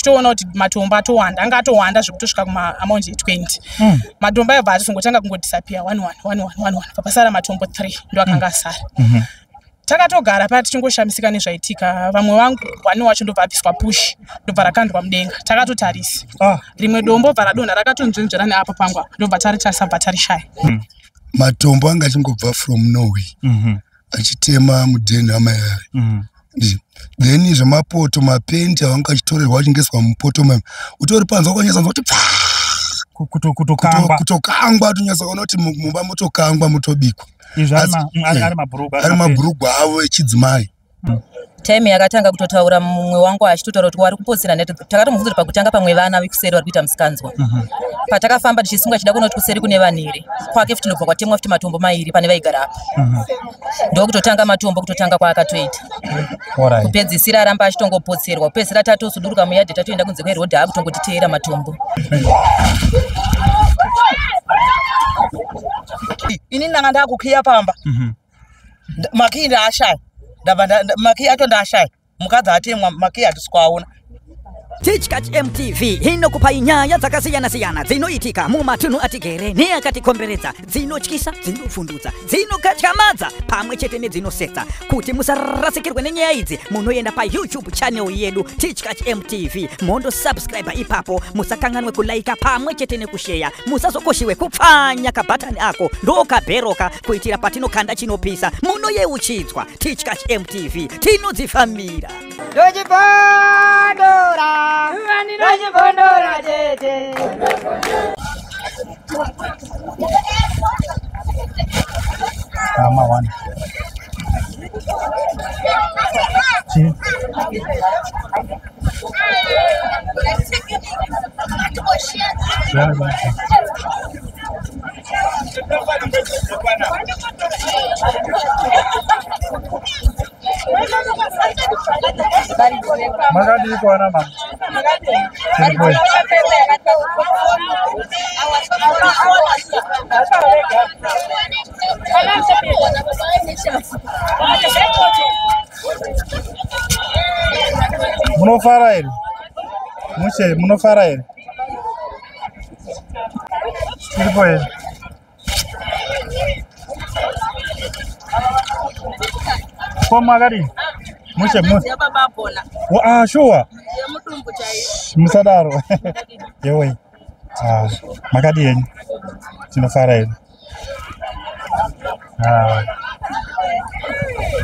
tichitoona kuti matombo atowanda anga atowanda zvekutosvika kuma-amount 20 matombo aibva atosongotanga kungodisappear 1 papasara matombo 3 ndo akanga asara takatogara paya tichingoshamisika nezvaitika vamwe vangu wani wacho ndobva abviswa push ndobva rakandwa mudenga takatotarisa rimwe dombo bva radonha rakatonzvenzvera neapo pangwa ndobva taritarisa bva tarishaya matombo anga achingobva from Norway achitema mudheni amayare then zvemapoto mapendi avanga achitorerwa achingeswa mupoto mama utori panzwa kwanyasa kuti kutokangwa tonyasa kuona kuti mumba motokangwa motobikwa ari mabhurugwa avo echidzimai time yakatanga kutotaura mumwe wangu achitotaura kuti wari kupotsera neti takatomubvunza pakutanga pamwe vana vekuseri vari kuita musikanzwa patakafamba tichisunga chida kuona kuti kuseri kune vanhu here kwake futi ndobva kwatemwa futi matombo mairi pane vaigara apa ndokutotanga matombo kutotanga kwaakatoita kupedzisira aramba achitongopotserwa kupedzisira tatosuduruka muyadhe tatoenda kunze kwerodhi akutongotiteera matombo ini ndanga ndakukhiya pamba makii ndaashaya makii acho ndaashaya mukadzi atemwa makii hatisikuaona Tichkach MTV inokupa nyaya dzakasiyana-siyana dzinoitika mumatunhu atigere neakatikomberedza dzinotyisa dzinofundutsa dzinokatyamadza pamwe chete nedzinosetsa kuti musarasikirwe nenyaya idzi munoenda paYouTube channel yedu Tichkach MTV mondo subscribe ipapo musakanganwe kulaika pamwe chete nekusheya musazokoshiwe kupfanya kabhatani ako ndokabheroka kuitira patinokanda chinopisa munoyeuchidzwa Tichkach MTV tinodzifambira Dojibondora Dojibondora jeje Sama one. Magadi ko na ma'am. Munofara ele. Mushe munofara ele. Siripo ele. Kwa magadi. Mushe mushe. Ah, sure. Musadaro. Yewe. Ah, magadi yenyu. Tinofara ele. Ah.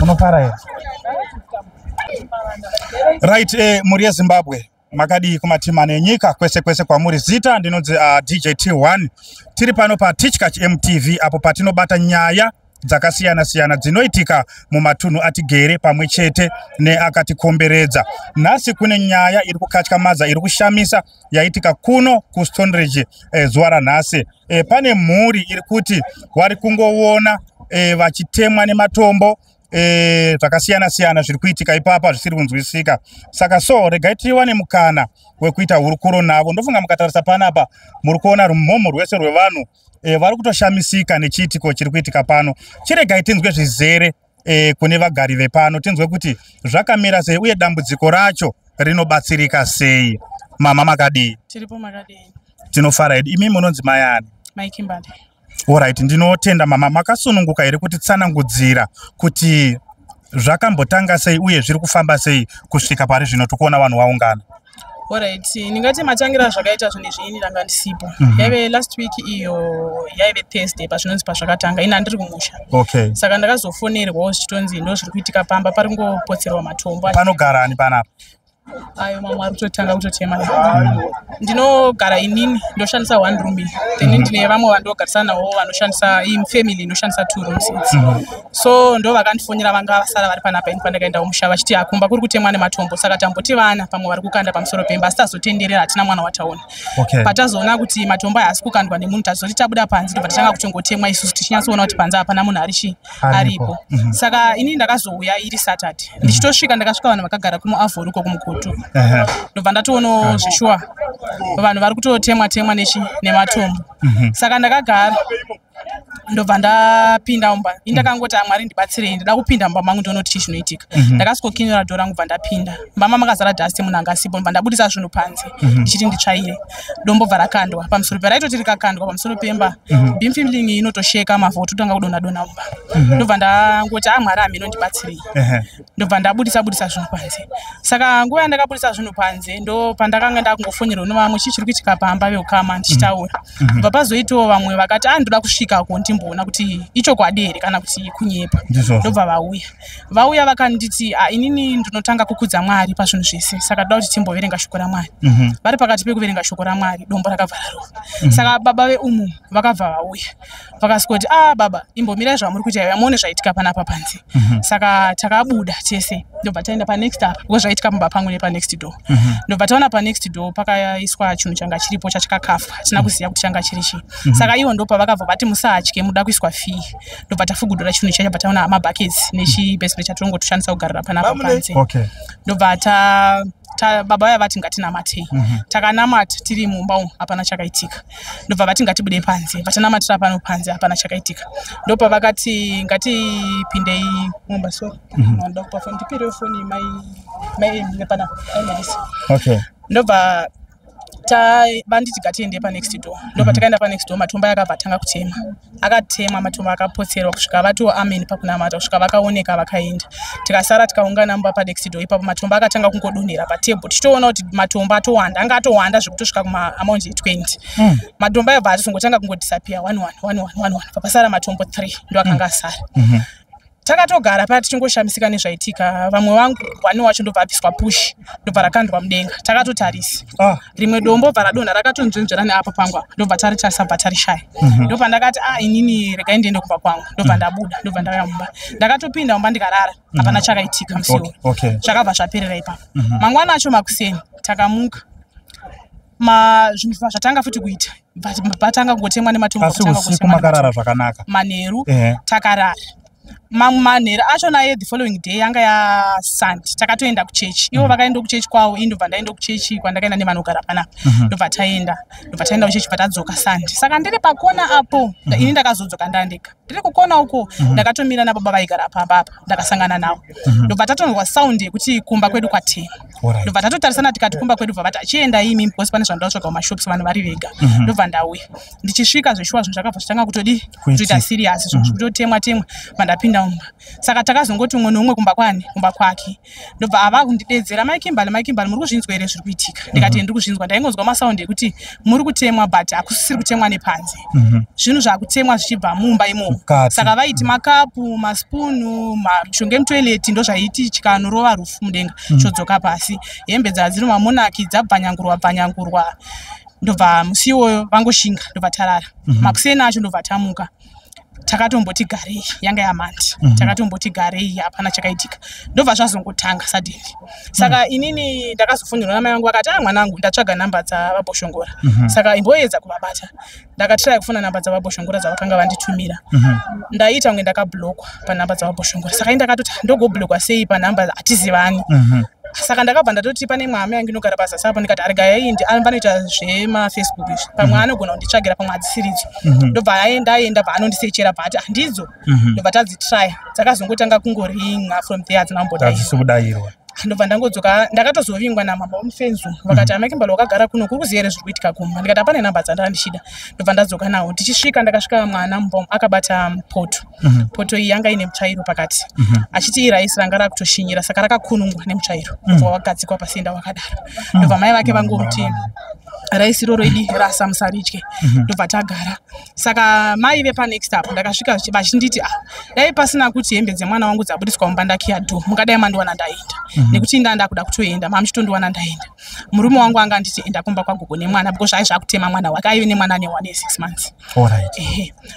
Munofara ele. Right, muri Zimbabwe. Makadi kumatima nenyika kwese kwamuri zita ndinonzi DJT1 tiri pano pa Tichkach MTV apo patinobata nyaya dzakasiyana-siyana dzinoitika mumatunhu atigere pamwe chete neakatikomberedza. Nhasi kune nyaya iri kukatyamadza iri kushamisa yaitika kuno kuStonebridge zuva ranhasi. Pane mhuri iri kuti wari kungoona vachitemwa nematombo zvakasiyana-siyana zviri kuitika ipapa zvisiri kunzwisika. Saka so regai tiwane mukana wekuita hurukuro navo. Ndofunga mukatarisa panapa muri kuona rumhomho rwese rwevanhu vari kutoshamisika nechiitiko chiri kuitika pano. Chiregai tinzwe zvizere kune vagari vepano, tinzwe kuti zvakamira sei uye dambudziko racho rinobatsirika sei. Mama Makadi. Tiripo Makadi. Tinofara hedu. Imi munonzi mayani? Maikimbali. Alright, ndinotenda mama makasununguka here kuti tsanangudzira kuti zvakambotanga sei uye zviri kufamba sei kusvika pari zvino tikuona vanhu vaungana. Alright, ningati matangira zvakaita zvone zviini ndanga ndisipo. Yave last week iyo yaive Thursday pazvinonzi pazvakatanga ina ndiri kumusha. Okay. Saka ndakazofonerwawo zvichitonzi ndo zviri kuitika pamba pari kungopotserwa matombo. Panogarani panapa? Ayo mama ari kutotanga kutotema. Ndinogara inini ndoshandisa 1 room. Then ndine vamwe vandogarisana navo vanoshandisa family inoshandisa 2 rooms. So ndo vakandifonera vanga vasara vari panapa ini pandakaenda kumusha vachiti akumba kuri kutemwa nematombo. Saka tamboti vana pamwe vari kukanda pamusoro pemba asi tazotenderera hatina mwana wataona. Patazoona kuti matombo aya asi kukandwa nemunhu tazoti tabuda panze ndobva tatanga kutongotemwa isusu tichinyatsoona kuti panze hapana munhu aripo. Saka ini ndakazouya iri Saturday. Ndichitosvika ndakasvika vanhu vakagara kumuavhori uko kumukutu. Ndobva ndatoona zvishwa vanhu vari kutotemwa nematombo. Saka ndakagara ndobva ndapinda mumba indakangoti Mwari ndibatsirei ndida kupinda mumba mangu ndionoti chii chinoitika ndakasikokinyura dhoo rangu bva ndapinda mumba makazara dhasti munhu anga asipo bva ndabudisa zvinhu panze ndichiti nditsvaire dombo bva rakandwa pamusoro peraitoti rikakandwa pamusoro pemba bimfimlingi inotosheka mavhu ototanga kudonha mumba ndobva ndangoti Mwari hameno ndibatsirei ndobva ndabudisa zvinhu panze saka nguva yandakabudisa zvinhu panze ndo pandakanga ndakungofonyerwa nevamwe chii chiri kuitika pamba veukama ndichitaura bva pazoitawo vamwe vakati ndoda kusvikako ndimboona kuti ichokwadi here kana kuti kunyepa ndobva vauya vakanditi inini ndinotanga kukudza Mwari pazvinhu zvese saka toda kuti timboverenga shoko raMwari vari pakati pekuverenga shoko raMwari dombo rakabva rarova saka baba veumu vakabva vauya vakasvikoti baba imbomirai zvamuri kuita muone zvaitika panapa panze saka takabuda tese ndobva taenda panext apa uko zvaitika mumba pangu nepanext door ndobva taona panext door pakaiswa chinhu changa chiripo chachakakafwa hatina kuziva kuti changa chiri chii saka ivo ndo pavakabva vati musatye muda kuiswa fee ndobva tafugudura chinhu ichacho bva taona mabhakets nechibhesipure chatinongo toshandisa kugarira panapa panze ndobva baba vaya vati ngatinamatei takanamata tiri mumba umu hapana chakaitika ndobva vati ngatibude panze vatanamatira pano panze hapana chakaitika ndopa vakati ngatipindei mumba ndoda kupa foni ndipire foni mai nepana ndobva banditi ngatiende panext door ndobva takaenda panext door matombo yakabva atanga kutema akatemwa matombo akapotserwa kusvika vatiwo amen pakunamata kusvika vakaoneka vakaenda tikasara tikaungana mumba panext door ipapo matombo akatanga kungodonhera patebhuru tichitoona kuti matombo atowanda anga atowanda zvekutosvika kumaamaundi 20 matombo ayabva atizongotanga kungodisappear 1 papasara matombo 3 ndo akanga asara takatogara paya tichingoshamisika nezvaitika vamwe vangu wani wacho ndobva apiswa push ndobva rakandwa mudenga takatotarisa rimwe dombo bva radonha rakatonzvenzvera neapo pangu apa ndobva taritarisa bva tarishaya ndobva ndakati inini regai ndiende kumba kwangu ndobva ndabuda ndobva ndauya mumba ndakatopinda mumba ndikarara hapana chakaitika musiwo zvakabva zvaperera ipapo mangwana acho makuseni takamuka zvinhu zvatanga futi kuita batanga kungotemwa nematombo usiku makarara zvakanaka manheru takarara manheru acho naye the following day yanga yaSunday takatoenda kuchechi ivo vakaenda kuchechi kwavo indobva ndaenda kuchechi kwandakaenda nevanogara panapa ndobva taenda kuchechi bva tadzoka Sunday saka ndiri pakona apo ini ndakazodzoka ndandega ndiri kukona uko ndakatomira nababa vaigara pamba apa ndakasangana navo ndobva tatonzwa sound yekuti kumba kwedu kwatema ndobva tatotarisana tikati kumba kwedu bva vati achienda imi because pane zvandatsvaga mumashops vanhu vari vega ndobva ndauya ndichisvika zveshuwa zvinhu zvakabva zvitanga kutoita serious zvinhu zvikutotemwa vandapinda mumba saka takazongoti umwe neumwe kumba kwake ndobva ava kundidedzera maikimbali muri kuzvinzwa here zviri kuitika ndikati ndiri kuzvinzwa ndaingonzwa masaundi ekuti muri kutemwa but hakusisiri kutemwa nepanze zvinhu zvakutemwa zvichibva mumba imomo saka vaiti makapu maspunu mishonga yemutoileti ndo zvaiti chikanorova rufu mudenga chodzoka pasi hembe dzadziri mamonaki dzabvanyangurwa ndobva musi iwoyo vangoshinga ndobva tarara makuseni acho ndobva tamuka takatomboti garei yanga yamandi takatomboti garei hapana chakaitika ndobva zvazongotanga sadini saka inini ndakazofonерwa namai vangu vakati mwanangu ndatsvaga namba dzavaboshongora saka imboedza kuvabata ndakatrai kufona namba dzavaboshongora dzavakanga vanditumira ndaita kunge ndakablokwa panamba dzavaboshongora saka indakatoti ndogoblokwa sei panamba hatizivani saka ndakabva ndatoti pane mwame yangu inogara pazasi apo ndikati arigayai vanoita zvemafacebook izvi pamwe anogona kunditsvagira pamwe hadzisiridzo ndobva ndaenda paanondisechera bva ati handidzo ndobva tadzitraya dzakazongotanga kungoringa from there dzinambodairwa ndobva ndangodzoka ndakatozovingwa namama womufenzu vakati amakimbalo wakagara kuno kuri kuziva here zviri kuitika kumba ndikati hapane namba dzandanga ndichida ndobva ndadzoka nawo ndichisvika ndakasvika mwana mumba akabata poto iyi yanga ine mutsvairo pakati achiti iraisi ranga rakutoshinyira saka rakakunungwa nemutsvairo ndobva wakagadzikwa pasienda wakadaro ndobva mai vake vangomuti raisi iroro idi rasa musaridye ndobva tagara saka mai vepanext apo ndakasvika vachinditi dai pasina kuti hembe dzemwana wangu dzabudiswa mumba ndakiya dho mungadai mandiwana ndaenda nekuti ndanda kuda kutoenda mamuchitondiwana ndaenda murume wangu anga anditi enda kumba kwagogo nemwana because aizvakutema mwana wake aive nemwana ane 6 months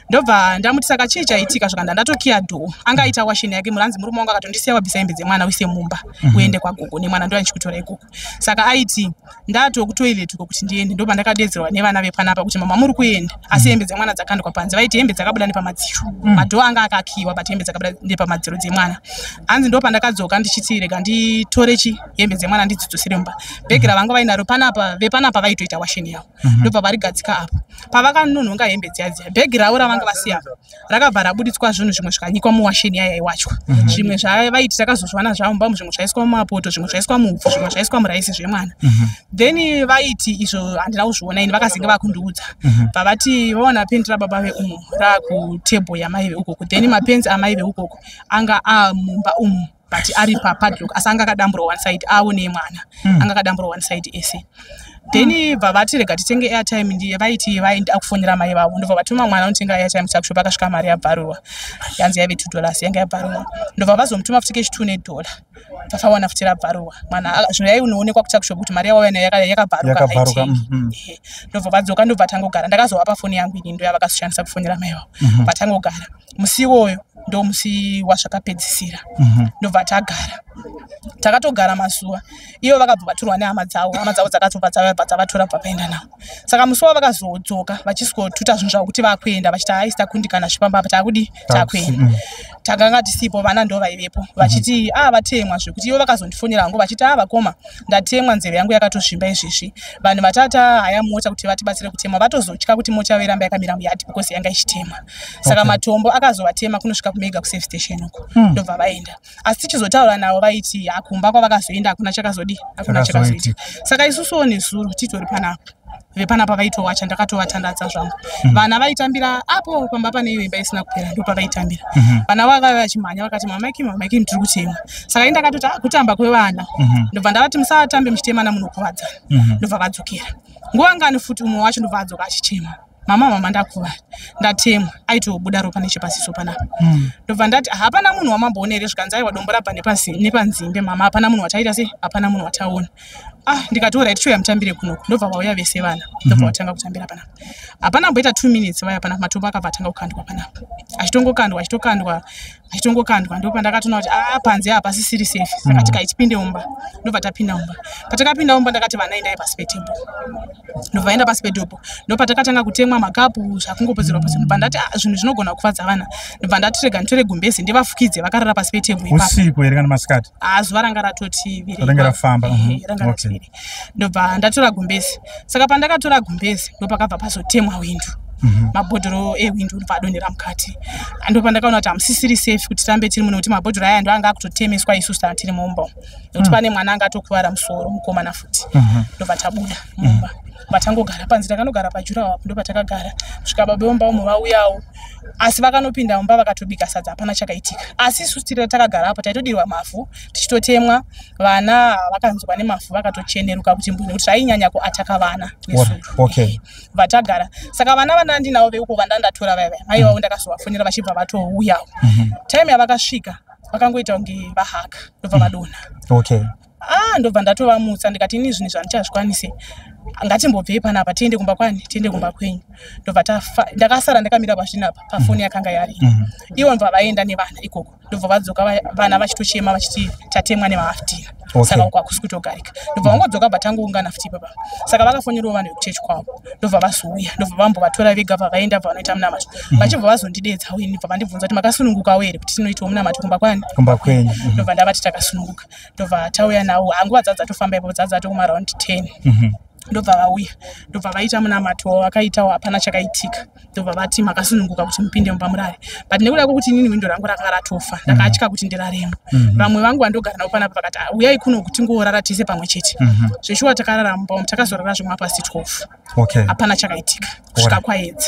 ndobva ndamuti saka chii chaitika zvakanda ndatokiya dho anga aita washini yake muranzi murume wangu akatondisiya wabvisa hembe dzemwana uise mumba uende kwagogo nemwana ndo andichikutora ikoko saka aiti ndatokutoilet uko kuti ndiende ndiende ndo pandakadedzerwa nevana vepanapa kuti mama muri kuenda asi hembe dzemwana dzakandikwa panze vaiti hembe dzakabuda nepamadziro madhoo anga akakiwa but hembe dzakabuda nepamadziro dzemwana hanzi ndo pandakadzoka ndichiti rega nditore hembe dzemwana ndidzidzosere mumba bhegi ravanga vainaro panapa vepanapa vaitoita washeni yavo ndobva varigadzika apo pavakanonhonga hembe dziya bhegi ravo ravanga vasiya rakabva rabuditswa zvinhu zvimwe zvikanyikwa muwasheni yaya iwachwa zvimwe zvavaiti takazozvana zvavo mumba zvimwe zvaiswa mumapoto zvimwe zvaiswa muvhu zvimwe zvaiswa muraisi zvemwana then vaiti izvo handina kuzviona ini vakazinge vakundiudza pavati vaona pendi rababa veumu rakutebho yamai veukoko then mapenzi amai veukoko anga amumba umu but ari papadlock asi anga akadamburwa one side avo nemwana anga akadamburwa one side ese then vavati rega titenge airtime ndiye vaiti vaenda kufonera mai vavo ndobva vatuma mwana unotenga airtime takusho pakasvika mari yabharurwa yanzi yave $2 yanga yabharurwa ndobva vazomutuma futi keshi $2 vafawana futi rabharurwa mwana zvino yainoonekwa kutakusho kuti mari yavo yakabharuka ndobva vadzoka ndobva tangogara ndakazovapa foni yangu ini ndo yavakazoshandisa kufonera mai vavo vatangogara musi iwoyo ndo musi wazvakapedzisira ndobva tagara takatogara mazuva ivo vakabva vaturwa nehama dzavo dzakatobva dzavatora papaenda navo saka musi wavo vakazodzoka vachisikotuta zvinhu zvavo kuti vakuenda vachiti haisi takundikana zvipamba takudi takuenda takanga tisipo vana ndo vaivepo vachiti vatemwa zvekuti ivo vakazondifonera hangu vachiti vakoma ndatemwa nzeve yangu yakatozvimba izvizvi vanhu vatata haya mota kuti vatibatsire kutemwa vatozotya kuti mota yavo iramba yakamira muyadhi because yanga ichitemwa saka matombo akazovatema kunosvika kumega kusafe station uko ndobva vaenda asi tichizotaura navo vaiti kumba kwavakazoenda hakuna chakazoita saka isusuwo nezuro titori panapa vepanapa vaitowacha ndakatovatandadza zvangu vana vaitambira apo pamba pane imba isina kupera ndo pavaitambira vana vakava vachimhanya vakati mamaiki tiri kutemwa saka indakatoti kutamba kwevana ndobva ndavati musatambe muchitema namunokuvadzana ndobva vadzokera nguva ngani futi umwe wacho ndobva adzoka achichema mama ndakuvara ndatemwa aitobuda ropa nechepasiso panapa ndobva ndati hapana munhu wamamboonere zvikanzi aiwa dombo rabva nepanzimbe mama hapana munhu wataita sei hapana munhu wataona ndikatora tichoya mutambire kunoko ndobva vauya vese vana ndobva vatanga kutambira panapa hapana kumboita 2 minutes vaya panapa matombo akabva atanga kukandwa panapa achitongokandwa ndopa ndakatoona kuti panze apa pasisiri safe saka tikaitipinde mumba ndobva tapinda mumba patakapinda mumba ndakati vana endai pasi petebho ndobva enda pasi petebho ndopa takatanga kutemwa makapu zvakungopedzerwa pasi ndobva ndati zvinhu zvinogona kufadza vana ndobva ndati rega nditore gumbezi ndivafukidze vakarara pasi petebho usiku here kana masikati zuva ranga ratoti ranga rafamba ndobva ndatora gumbezi saka pandakatora gumbezi ndopakabva pazotemwa windu mabhodhoro ewindu ndobva adonhera mukati ndopa ndakaona kuti hamusisiri safe kuti tirambe tiri muno kuti mabhodhoro aya ndo anga akutotemeswa isusu tanga tiri mumba nokuti pane mwana anga atokuvara musoro mukomana futi ndobva tabuda mumba vatangogara panze takanogara pajurawapo ndopa takagara kusvika baba vomba umwe vauyawo asi vakanopinda mumba vakatobika sadza hapana chakaitika asi isusu tiri takagara apo taitodirwa mavhu tichitotemwa vana vakanzwa nemafu vakatocheneruka kuti mbune kuti zvainyanya kuataka vana vatagara saka vana vandandinavo veuko vandandatora vaya mai vavo ndakazovafonera vachibva vatouyawo time yavakasvika vakangoita kunge vahaka ndobva vadonha ndobva ndatovamutsa ndikati ini zvinhu zvandichazvikwanise ngatimbobvei panapa tiende kumba kwani tiende kumba kwenyu ndobva ndakasara ndakamira pazvinapa pafoni yakanga yari ivo ndobva vaenda nevana ikoko ndobva vadzoka vana vachitochema vachiti tatemwa nemahaftina saka uko hakusi kutogarika ndobva vangodzoka bva tangoungana futi ipapa saka vakafonerawo vanhu vekuchechi kwavo ndobva vazouya ndobva vambovatora vega bva vaenda bva vanoita munamato vachibva vazondidedzawo ini bva vandibvunza kuti makasunungukawo here kuti tinoitawo munamato kumba kwani kumba kwenyu ndobva ndavati takasununguka ndobva tauya nawo hanguva dzadzatofamba ipapo dzadzato kumaraundi 10 ndobva vauya ndobva vaita munamato wakaitawo hapana chakaitika ndobva vati makasununguka kuti mupinde mumba murare but nekuda kwokuti inini windo rangu ranga ratofa ndakatya kuti ndiraremo vamwe vangu vandogara navo panapa vakati uyai kuno kuti ngorara tese pamwe chete zveshuwa takarara mumba takazorara zvimwe pasi 12 hapana chakaitika kusvika kwaedza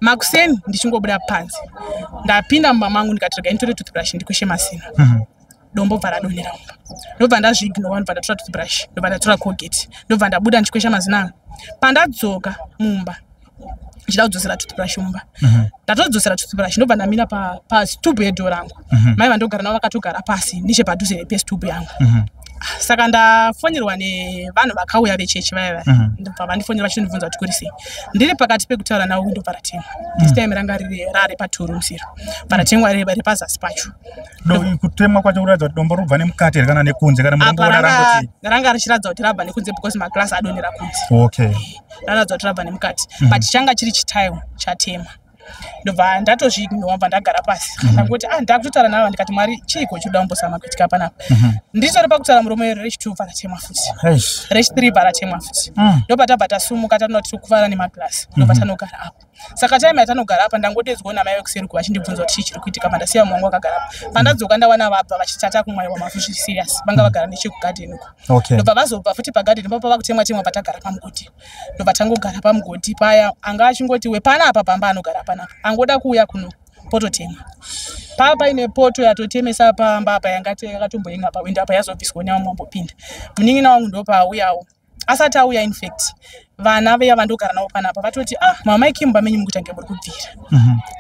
makuseni ndichingobuda panze ndapinda mumba mangu ndikati rega nditore toothbrush ndikweshe masino dombo bva radonhera mumba ndobva ndazviignora ndobva ndatora toothbrush ndobva ndatora colgate ndobva ndabuda ndichikwesha mazino angu pandadzoka mumba ndichida kudzosera toothbrush mumba ndatodzosera toothbrush ndobva ndamira pasitubu yedhoo rangu mai vandogara navo vakatogara pasi nechepadhuze pesitubu yangu saka ndafonjerwa nevanhu vakauya vechechi vaya ndobva vandifonera vachindibvunza kuti kuri sei ndiri pakati pekutaura navo ndobva ratemwa this time ranga rari paturu musiro paratemwa ri pazasi pacho kutemwa kwacho kuratidza kuti dombo robva nemukati kana nekunze kana murongorarangoti ranga richiratidza kuti rabva nekunze because maglasi adonhera kunze raratidza kuti rabva nemukati but changa chiri chitayo chatemwa ndobva ndatozvinwa bva ndagara pasi ndangoti ndakutotaura navo ndikati mwari chiiko chinoda kumbosama kuitika panapa nditori pakutaura muromo rechi2 paratemwa futi rechi3 paratemwa futi ndobva tabva tasumuka tanoda kuti tikuvara nemaglasi ndobva tanogara apo saka taime yatanogara apa ndangodezigona mai vekuseri kuva vachindibvunza kuti chii chiri kuitika pandasiya mumwe wangu akagara apa pandadzoka ndawana vabva vachitata kumwaiwa mafushi serious vanga vagara nechekugadheniko ndobva vazobva futi pagadheni papa vakutemwa patagara pamugodi ndobva tangogara pamugodi paya anga achingoti wepanapa pamba anogara panapa angoda kuuya kuno pototemwa papa ine poto yatotemesa pamba apa yakatomboinga pawindi apa yazobviswa neamwe wambopinda munin'ina wangu ndopauyawo asati auya infact vana veya vandogara navo panapa vatoti mama Kimba menyu mukutange muri kubvira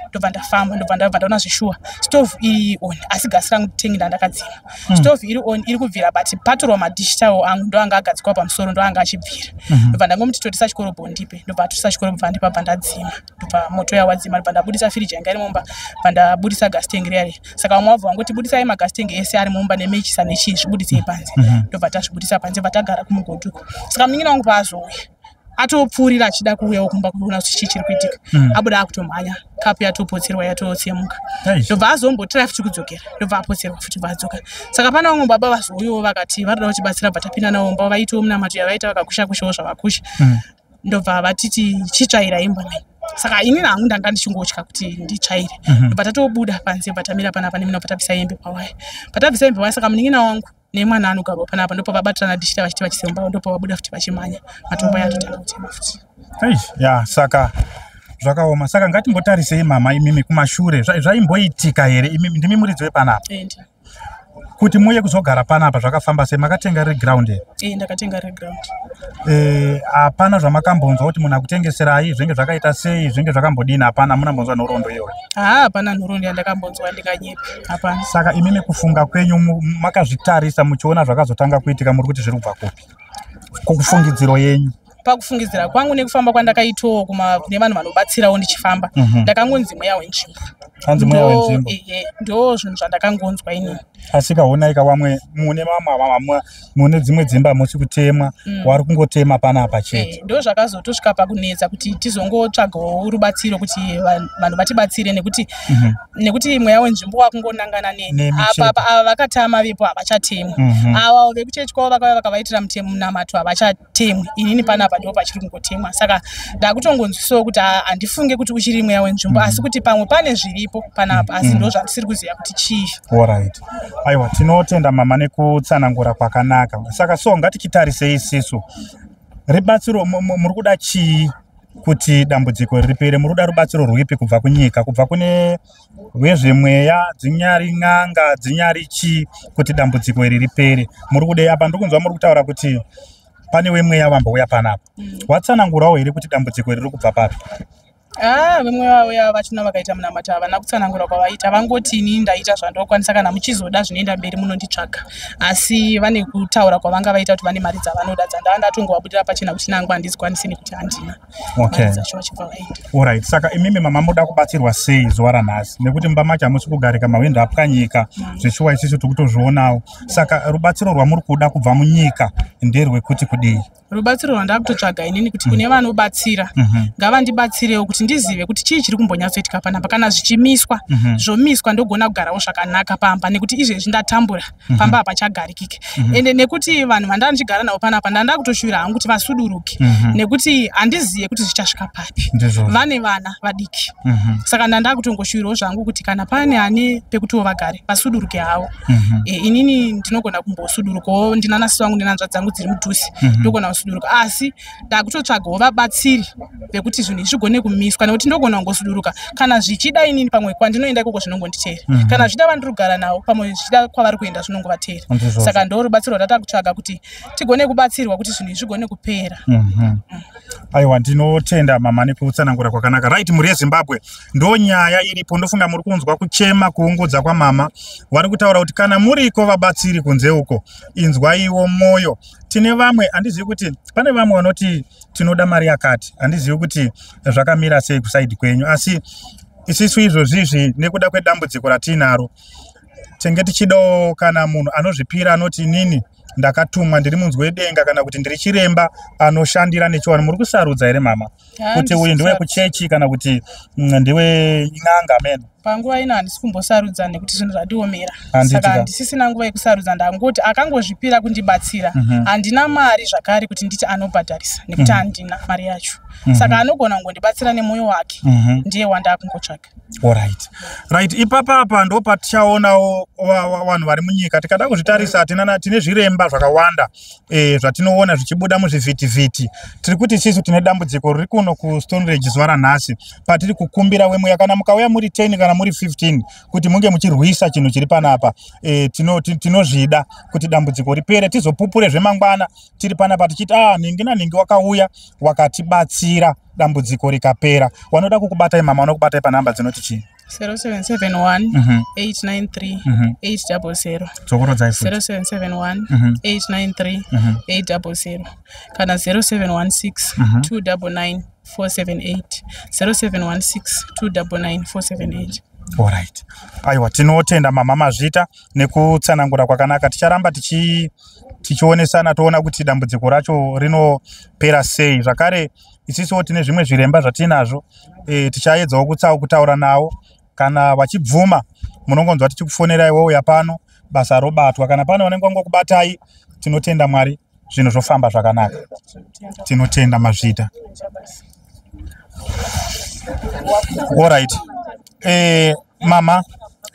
ndobva ndafamba ndobva ndaona zvishuwa stove iri on asi gasi rangu tengenda ndakadzima stove iri on iri kubvira but patorwa madishi tawo angu ndo anga agadzikwa pamusoro ndo anga achibvira ndobva ndangomiti totisa chikorobo ndipe ndobva totisa chikorobo bva ndipa bva ndadzima ndobva moto yawadzima ndobva ndabudisa firiji yanga iri mumba bva ndabudisa gasi tengi riyari saka vamwe vabva vangoti budisai magasi tengi ese ari mumba nemechisa nechii zvibudisei panze ndobva tazvibudisa panze bva tagara kumugodhuko saka munin'ina wangu paazouya atopfuurira achida kuuyawo kumba kuona kuti chii chiri kuitika abuda akutomhanya kapu yatopotserwa yatotsemuka ndobva azombotira futi kudzokera ndobva apotserwa futi vadzoka saka pana vamwe baba vazouyawo vakati varida kutibatsira bva tapinda navo mba vaitawo munamato yavaita vakakushakushawo zvavakusha ndobva vatiti chitsvaira imba mai saka ini nangu ndanga ndichingotya kuti nditsvaire ndobva tatobuda panze bva tamira panapa nemina bva tabvisa hembe pawaya patabvisa hembe pawaya saka munin'ina wangu nemwana anogarwa panapa ndopo vabatirana dichita vachiti vachisemba ndopo vabuda futi vachimhanya matombo yatotanga kutema futi ya saka zvakaoma saka ngatimbotarisei mama imimi kumashure zvaimboitika here imimi ndimi muridzi wepanapa kuti muye kuzogara panapa zvakafamba sei makatenga riri ground here ndakatenga riri ground hapana zvamakambonzwa kuti munhu akutengeserai zvenge zvakaita sei zvenge zvakambodini hapana munambonzwa nhoroondo iyoyo hapana nhoroondo yandakambonzwa ndinganyepi hapana saka imimi kufunga kwenyu makazvitarisa muchiona zvakazotanga kuitika muri kuti zviri kubva kupi kufungidziro yenyu pakufungidzira kwangu nekufamba kwandakaitawo kune vanhu vanobatsirawo ndichifamba ndakangonzi mweya wenzvimbo hanzi mweya wenzvimbo ndo zvinhu zvandakangonzwa inini asi kaonaika vamwe mune dzimwe dzimba musi kutemwa wari kungotema panapa chete ndo zvakazotosvika pakunetsa kuti tizongotsvagawo rubatsiro kuti vanhu vatibatsire nekuti mweya wenzvimbo wakungonangana apa ava vakatama vepo havachatemwi ava vekuchechi kwavo vakauya vakavaitira munamato havachatemwi inini panapa ndo pachiri kungotemwa saka ndakutongonzwisawo kuti handifunge kuti uchiri mweya wenzvimbo asi kuti pamwe pane zviripo panapa asi ndo zvandisiri kuziva kuti chii alright aiwa tinotenda mama nekutsanangura kwakanaka saka so ngatichitarisei isisu ribatsiro muri kuda chii kuti dambudziko riripere muri kuda rubatsiro rwipi kubva kunyika kubva kune vezvemweya dzinyari n'anga dzinyari chii kuti dambudziko iri ripere muri kudei apa ndikunzwa muri kutaura kuti pane wemweya vambouya panapa watsanangurawo here kuti dambudziko iri riri kubva papi vemwe vauya vachona vakaita munamato havana kutsanangura kwavaita vangoti ini ndaita zvandokwanisa kana muchizoda zvinoenda mberi munonditsvaga asi vane kutaura kwavanga vaita kuti vane mari dzavanoda dzandava ndatongovabudira pachena kuti nangu handizikwanisi nekuti handina mari dzacho vachibva vaita alright saka imimi mama muda kubatsirwa sei zuva ranhasi nekuti mumba macho hamusi kugarika mahwindo apwanyika zvishuwa isisu tikutozvionawo saka rubatsiro rwamuri kuda kubva munyika nderwekuti kudii rubatsiro rwandakutotsvaga inini kuti kune vanobatsira ngavandibatsirewo kuti ndizive kuti chii chiri kumbonyatsoitika panapa kana zvichimiswa zvomiswa ndogona kugarawo zvakanaka pamba nekuti izvezvi ndatambura pamba hapachagarikike ende nekuti vanhu vandanga ndichigara navo panapa ndanda kutoshuvira hangu kuti vasuduruke nekuti handizive kuti zvichasvika papi vane vana vadiki saka ndanda kutongoshuvirawo zvangu kuti kana pane ane pekutiwo vagare vasuduruke havo inini ndinogona kumbosudurukawo ndinanasi vangu ndinanzva dzangu dziri mudhusi ndogona kusuduruka asi ndakutotsvagawo vabatsiri vekuti zvinhu zvigone kumiswa nekuti ndogona kungosuduruka kana zvichida inini pamwe kwandinoenda ikoko zvinongonditeera kana zvichida vandiri kugara navo pamwe zvichida kwavari kuenda zvinongovateera saka ndo rubatsiro rwatatakutsvaga kuti tigone kubatsirwa kuti zvinhu zvigone kupera Aiwa, ndinotenda mama nekutsanangura kwakanaka. Right, muri yeZimbabwe ndo nyaya iripo. Ndofunga muri kunzwa kuchema kuungudza kwa mama. Vari kutaura kuti kana muriko vabatsiri kunze uko, inzwaiwo moyo. Tine vamwe, handizivi kuti pane vamwe vanoti tinoda mari yakati. Handizivi kuti zvakamira sei kusaidi kwenyu, asi isisu izvozvizvi nekuda kwedambudziko ratinaro, tenge tichidawo kana munhu anozvipira anoti nini ndakatumwa ndiri munzwi wedenga kana kuti ndiri chiremba anoshandira nechiwani. Muri kusarudza here mama kuti uyu ndiwe kuchechi kana kuti ndiwe n'anga meno? Panguva ino handisi kumbosarudza nekuti zvinhu zvatiomera, saka handisisina nguva yekusarudza. Ndangoti akangozvipira kundibatsira, handina mari zvakare kuti nditi anobhadharisa nekuti handina mari yacho, saka anogona kungondibatsira nemwoyo wake, ndiye wandakungotsvaga. Alright. Right, ipapa ndo patichaonawo vanhu vari munyika. Tikada kuzvitarisa tine zviremba zvakawanda zvatinoona zvichibuda muzvivhitivhiti. Tiri kuti isusu tine dambudziko riri kuno kuStone Ridge zuva ranhasi, patiri kukumbira wemuya kana mukauya muri 10 kana muri 15 kuti munge muchirwisa chinhu chiri panapa. Tinozvida kuti dambudziko ripere, tizopupure zvemangwana tiri panapa tichiti ningi naningi wakauya wakatibatsira dambudziko rikapera. Wanoda kukubatai mama, wanokubatai panhamba dzinoti chii? 0771 893 800 0771 893 800 kana 0716 299 478 0716 299 478. Alright. Aiwa, tinotenda mama Mazvita nekutsanangura kwakanaka. Ticharamba tichionesana toona kuti dambudziko racho rinopera sei. Zvakare isiso tine zvimwe zviremba zvatinazvo, tichaedzawo kutaura nawo. Kana vachibvuma munongonzwa tichikufonera iwewe yapano basa robatwa. Kana pane vanenge vangokubatai, tinotenda Mwari zvinhu zvofamba zvakanaka. Tinotenda Mazvita. Alright. Mama,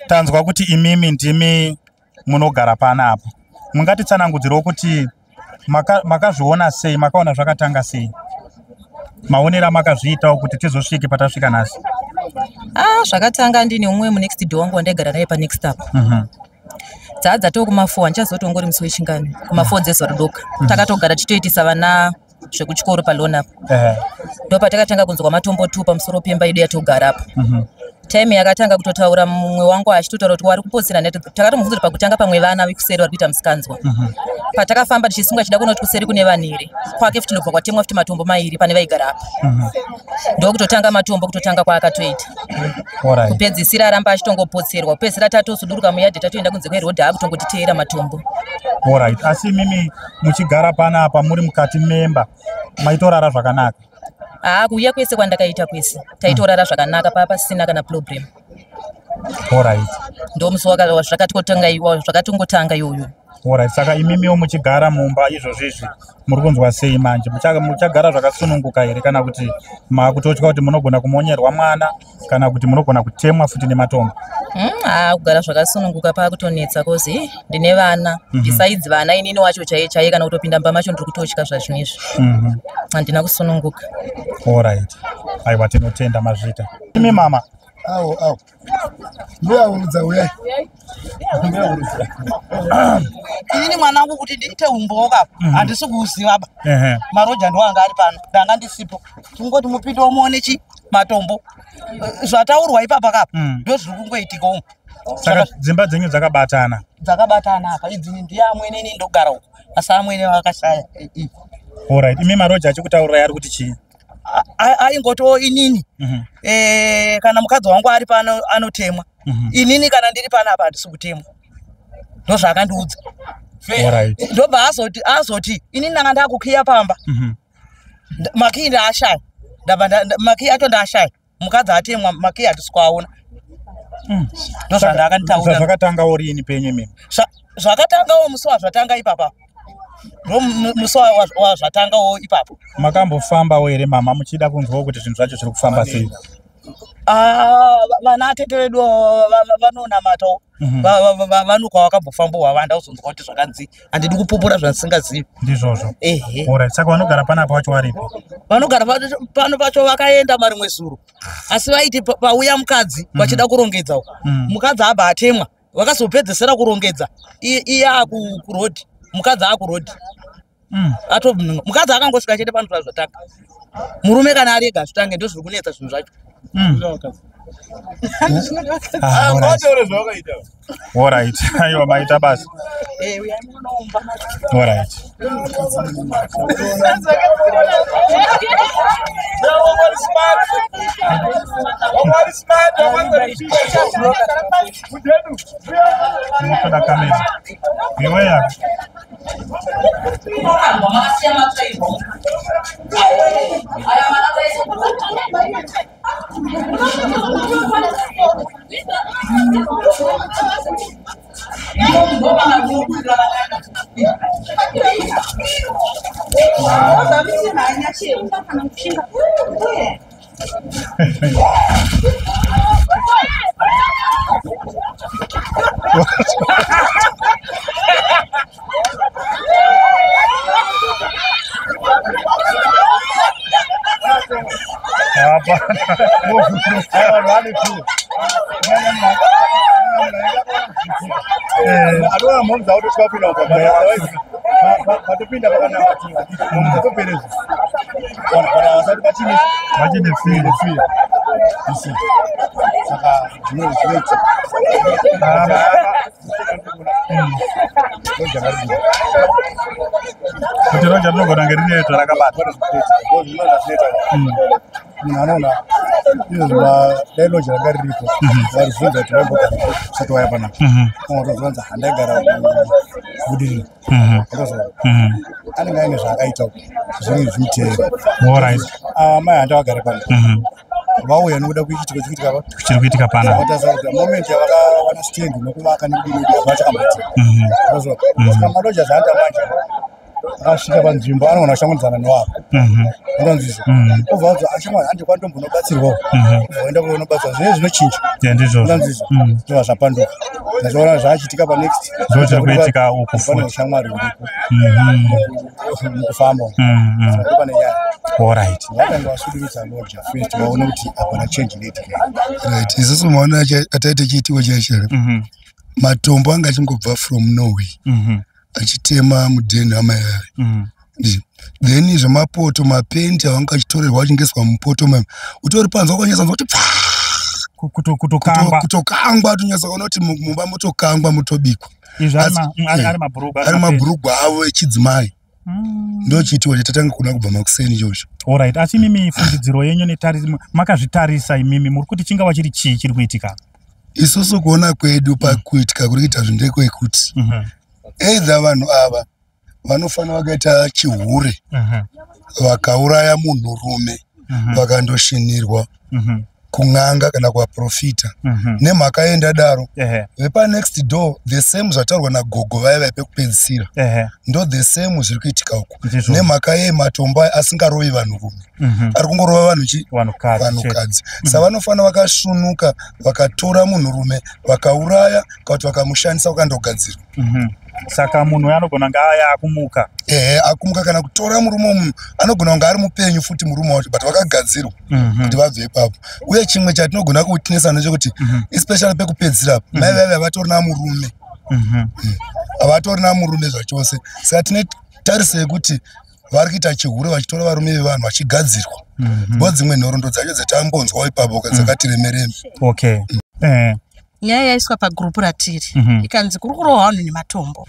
tanzwa kuti imimi ndimi munogara panapa. Mungatitsanangudzirewo kuti makazviona sei, makaona zvakatanga sei? Maonera makazviitawo kuti tizosvike patasvika nhasi? Zvakatanga ndini umwe munext door wangu wandagara naye panext up. Dzadza to kuma4 handichazoti ungori musi wechingani kuma4 dzezuva rodoka. Takatogara tichitoitisa vana zvekuchikoro palona apo. Ndo patakatanga kunzwa matombo 2 pamusoro pemba yedu yatogara apo. Time yakatanga kutotaura mumwe wangu achitotaura kuti wari kupotsera neti. Takatomubvunza pakutanga pamwe vana vekuseri vari kuita musikanzwa. Patakafamba tichisunga chida kunoti kuseri kune vanhu here. Kwake futi ndobva kwatemwa futi matombo mairi pane vaigara apo. Ndokutotanga matombo kutotanga kwaakatoita. Kupedzisira aramba achitongopotserwa. Kupedzisira tatosuduruka muyadhi tatoenda kunze kwerodhi akutongotiteera matombo. Alright. Asi mimi muchigara panapa muri mukati memba maitorara zvakanaka? Kuuya kwese kwandakaita kwese taitorara zvakanaka, pasina kana problem. Alright. Ndo musi zvakatongotanga iyoyo. Alright. Saka imimiwo muchigara mumba izvozvizvi muri kunzwa sei manje? Muchagara zvakasununguka here kana kuti makutotya kuti munogona kumonyerwa mwana kana kuti munogona kutemwa futi nematombo? Kugara zvakasununguka pakutonetsa kozi ndine vana. Besides vana inini wacho chaiye kana kutopinda mba macho ndiri kutotya zvazvinezvi. Handina kusununguka. Alright. Aiwa, tinotenda Mazvita. Imi mama. Awo. Ndoyaurudza uyai. Inini mwana wangu kuti ndiite umboka handisi kuuziva ba. Maroja ndo anga ari pano. Ndanga ndisipo. Tingoti mupinde muone matombo. Zvataurwa ipapa kapa. Ndo zviri kungoitika umu. Saka dzimba dzenyu dzakabatana. Dzakabatana apa. Idzini ndiye amwene ini ndogara uko. Asi amwene vakashaya. Alright. Imi Maroja achikutaurira ari kuti chii? Aingoto inini kana mukadzi wangu ari pano anotemwa. Inini kana ndiri panapa handisi kutemwa. Ndo zvakandiudza. Ndobva azoti inini ndanga ndakukiya pamba. Makii ndaashaya. Makii ato ndaashaya. Mukadzi atemwa makii handisi kuaona. Ndo zvandakanditaura. Zvakatanga urini penyu mimi? Zvakatangawo musi wazvatanga ipapa. Ndo musi wazvatangawo ipapo. Makambofambawo here mama muchida kunzwawo kuti zvinhu zvacho zviri kufamba sei? Vana atete vedu vanonamatawo. Vanokwa vakambofambawo havanda kuzonzwa kuti zvakanzi. Handidi kupupura zvandisingazivi. Ndizvozvo. Alright. Saka vanogara panapa pacho varipo? Vanogara pano pacho vakaenda marimwe zuro. Asi vaiti pauya mukadzi vachida kurongedza. Mukadzi abva atemwa. Vakazopedzesera kurongedza. Iye akurodhi. Mukadzi akurodhi. atobva mukadzi akangosvika chete pano zvotanga murume kana ari ega zvitange ndozviri kunetsa zvinhu zvacho. All right. Aiwa maita basi. All right. Mutoda kamera. Iweya. Agora vamos dar outro shopping não, para depender para não vamos ter beleza. Olha, para sair para time, imagine filho. Isso. Saka dinheiro direito. Kutiro jamno gorangerini turakabata. Unaona hizo za lelo jangari ripo walifunza tuwepo sasa waya bana kwa kwanza handegara budini ani ngani zvakaita zviri zvite Alright. mai anda wagara pano vauya nokuda kuitika Kuchiri kuitika pana. vatasa moment yavakawana stand nokuvaka nekudini vachakambati saka maloja zvaanda manje akasvika panzvimbo anoona shamwadzana newavo unonzvisa obva adzo ashamwa handi kwandombonobatsirwawo oenda kunobatsirwa zvine zvinochinja Ndizvo. unonzvisa zvova zvapanduka nachoona zvaachiitika panext Zviri kuitika uku pane futi. ushamwari uripo mukufamba ndo pane nyaya Alright. vakanga vasudurudza loja first vaone kuti hapana change inoitika. Right. Isusu maona ataita chiitiko chachara matombo anga achingobva from Norway achitema mudheni hama yare then zvemapoto mapendi avanga achitorerwa achingeswa mupoto mama utori panze wakanyasa kuti kutokangwa tonyasa kuona kuti mumba motokangwa motobikwa ari mabhurugwa avo echidzimai ndo chiitiko chatatanga kuna kubva makuseni ichocho. Alright. Asi mimi fundidziro yenyu makazvitarisa imimi muri kuti chingava chiri chii chiri kuitika? Isusu kuona kwedu pakuitika kuri kuita zvindekwekuti either vanhu ava vanofanira vakaita chihure vakauraya munhurume vakandoshinirwa kun'anga kana kuvaprofita nemhaka yenda daro vepanext door the same zvataurwa nagogo vaya vaipekupedzisira ndo the same zviri kuitika uku nemhaka yematombo asingarovi vanhurume ari kungorova vanhukadzi saka vanofanira vakasvunuka vakatora munhurume vakauraya kana kuti vakamushandisa vakandogadzirwa. Saka munhu anogona ngaya akumuka akumuka kana kutora murume munhu anogona kunge ari mupenyu futi murume wacho but vakagadzirwa kuti vabve ipapo. Uye chimwe chatinogona kutinesa ndechekuti especially pekupedzisira mai vaive vatorina murume havatorina murume zvachose saka tine tarise yekuti vari kuita chihure vachitora varume vevanhu vachigadzirwa bo dzimwe nhoroondo dzacho dzetambonzwawo ipapo dzakatiremereme. Okay. Nyaya yaiswa pagurupu ratiri ikanzi kuri kurohwa vanhu nematombo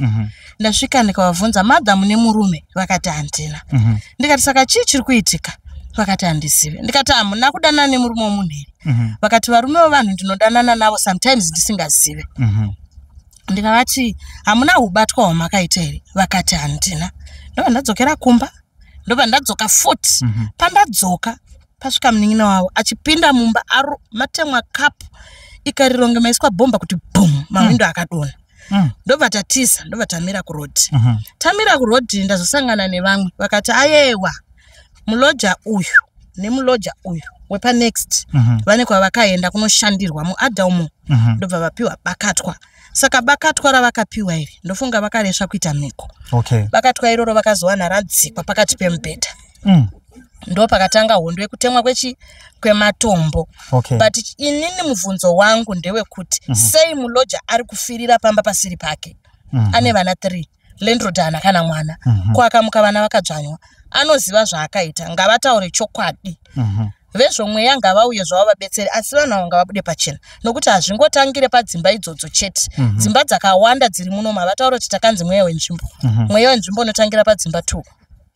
ndasvika ndikavabvunza madhamu nemurume vakati handina ndikati saka chii chiri kuitika vakati handizive ndikati hamuna kudanana nemurume womunheri vakati varume vevanhu ndinodanana navo sometimes ndisingazive ndikavati hamuna ubatwa hwamakaita here vakati handina ndobva ndadzokera kumba ndobva ndadzoka futi pandadzoka pasvika munin'ina wavo achipinda mumba matemwa kapu ikarironge maiswa bhomba kuti boom mawindo akadona ndobva tatiza ndobva tamira kurodhi tamira kurodhi ndazosangana nevamwe vakati ayewa muloja uyu nemuloja uyu wepanext vane kwavakaenda kunoshandirwa muadhaumo ndobva vapiwa bakatwa saka bakatwa ravakapiwa iri ndofunga vakaresva kuita mhiko bakatwa iroro vakazowana radzikwa pakati pemubhedha ndo pakatanga hondo yekutemwa kwematombo but inini mubvunzo wangu ndewekuti sei muloja ari kufirira pamba pasiri pake ane vana 3 landlord ana kana mwana kwakamuka vana vakadzvanywa anoziva zvaakaita ngavataure chokwadi vezvomweya ngavauye zvavo vabetsere asi vanhu avo ngavabude pachena nokuti hazvingotangire padzimba idzodzo chete dzimba dzakawanda dziri muno mavataura kuti takanzi mweya wenzvimbo mweya wenzvimbo unotangira padzimba 2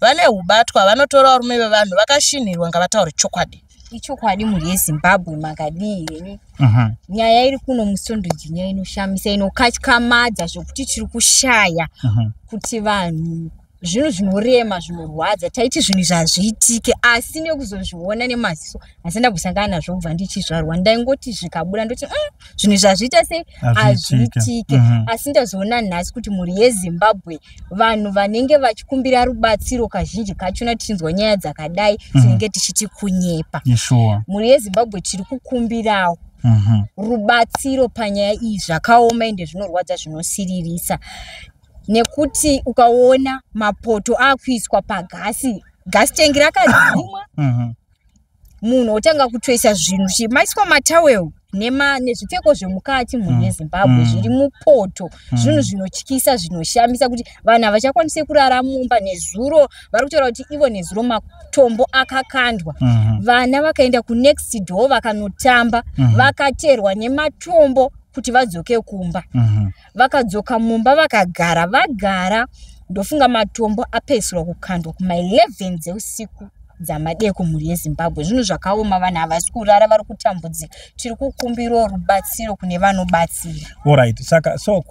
vane ubatwa vanotora varume vevanhu vakashinirwa ngavataure chokwadi ichokwadi muri yeZimbabwe makadii nyaya iri kuno musondodzi nyaya inoshamisa inokatyamadza zvokuti tiri kushaya kuti vanhu zvinhu zvinorema zvinorwadza taiti zvinhu zvazviitike asi nekuzozviona nemaziso asina kusangana nazvo kubva ndichizvarwa ndaingoti zvikabuda ndoti zvinhu zvazviita sei hazviitike asi ndazoona nhasi kuti muri yeZimbabwe vanhu vanenge vachikumbira rubatsiro kazhinji kachona tichinzwa nyaya dzakadai tinenge tichiti kunyepa muri yeZimbabwe tiri kukumbirawo rubatsiro panyaya iyi zvakaoma ende zvinorwadza zvinosiririsa nekuti ukaona mapoto akuiswa pagasi tengi rakadzimwa munhu otanga kutoisa zvinhu chimaiswa matawel nezvipfeko zvemukati muri yeZimbabwe zviri mupoto zvinhu zvinotyisa zvinoshamisa kuti vanhu havachakwanisi kurara mumba nezuro vari kutaura kuti ivo nezuro matombo akakandwa vana vakaenda kunext door vakanotamba vakaterwa nematombo kuti vadzoke kumba vakadzoka mumba vagara ndofunga matombo apesirwa kukandwa kuma 11 dzeusiku dzamadeko muri yeZimbabwe zvinhu zvakaoma vanhu havasi kurara vari kutambudzika tiri kukumbirawo rubatsiro kune vanobatsira alright saka so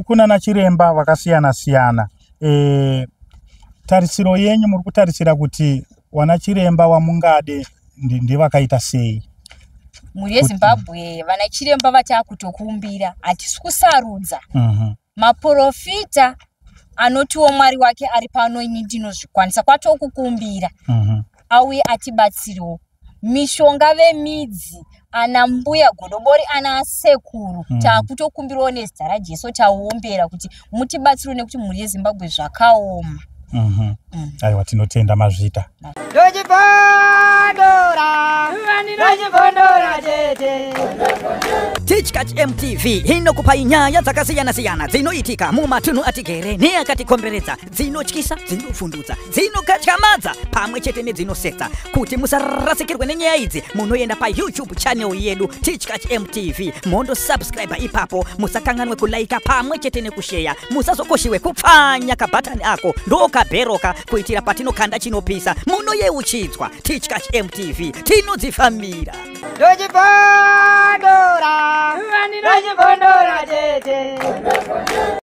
kuna nachiremba vakasiyana siyana tarisiro yenyu muri kutarisira kuti wana chiremba wamungade ndivakaita sei muri yeZimbabwe vana chiremba vatakutokumbira hatisi kusarudza maprofita anotiwo mwari wake ari pano ini ndinozvikwanisa kwatokukumbira auye atibatsirewo mishonga vemidzi ana mbuya godobori ana sekuru takutokumbirawo nezita raJesu tauombera kuti mutibatsire nekuti muri yeZimbabwe zvakaoma aiwa tinotenda mazvita Tichkach MTV inokupa nyaya dzakasiyana-siyana dzinoitika mumatunhu atigere neakatikomberedza dzinotyisa dzinofundutsa dzinokatyamadza pamwe chete nedzinosetsa kuti musarasikirwe nenyaya idzi munoenda paYouTube channel yedu Tichkach MTV mondo subscribe ipapo musakanganwe kulaika pamwe chete nekusheya musazokoshiwe kupfanya kabhatani ako ndokabheroka kuitira patinokanda chinopisa munoyeuchidzwa Tichkach MTV tinodzifamira Dojibondora, vani dojibondora,